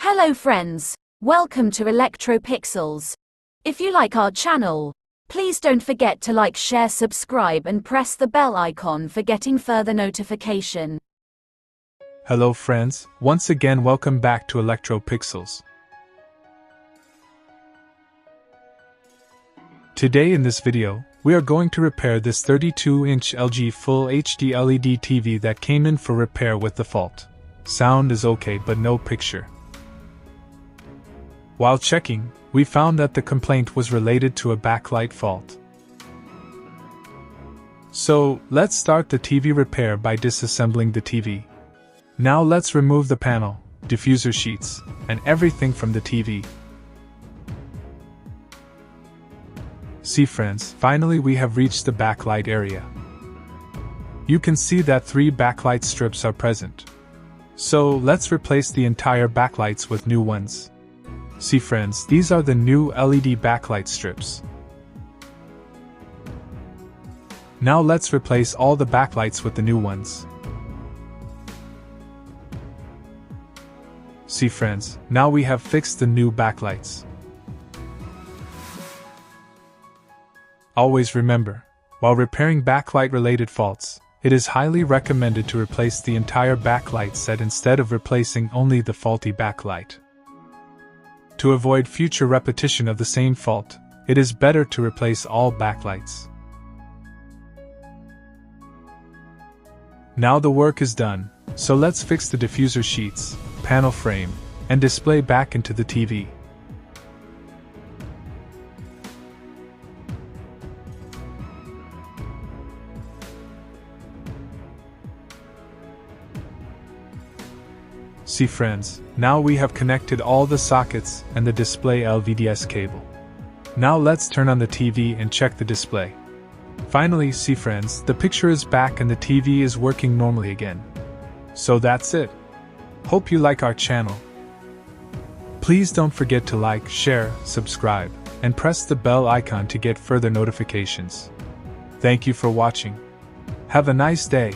Hello friends, welcome to Electropixels. If you like our channel, please don't forget to like, share, subscribe and press the bell icon for getting further notification. Hello friends, once again welcome back to Electropixels. Today in this video, we are going to repair this 32-inch LG Full HD LED TV that came in for repair with the fault. Sound is okay but no picture. While checking, we found that the complaint was related to a backlight fault. So, let's start the TV repair by disassembling the TV. Now let's remove the panel, diffuser sheets, and everything from the TV. See friends, finally we have reached the backlight area. You can see that 3 backlight strips are present. So let's replace the entire backlights with new ones. See friends, these are the new LED backlight strips. Now let's replace all the backlights with the new ones. See friends, now we have fixed the new backlights. Always remember, while repairing backlight related faults, it is highly recommended to replace the entire backlight set instead of replacing only the faulty backlight. To avoid future repetition of the same fault, it is better to replace all backlights. Now the work is done, so let's fix the diffuser sheets, panel frame, and display back into the TV. See friends, now we have connected all the sockets and the display LVDS cable. Now let's turn on the TV and check the display. Finally, see friends, the picture is back and the TV is working normally again. So that's it. Hope you like our channel. Please don't forget to like, share, subscribe, and press the bell icon to get further notifications. Thank you for watching. Have a nice day.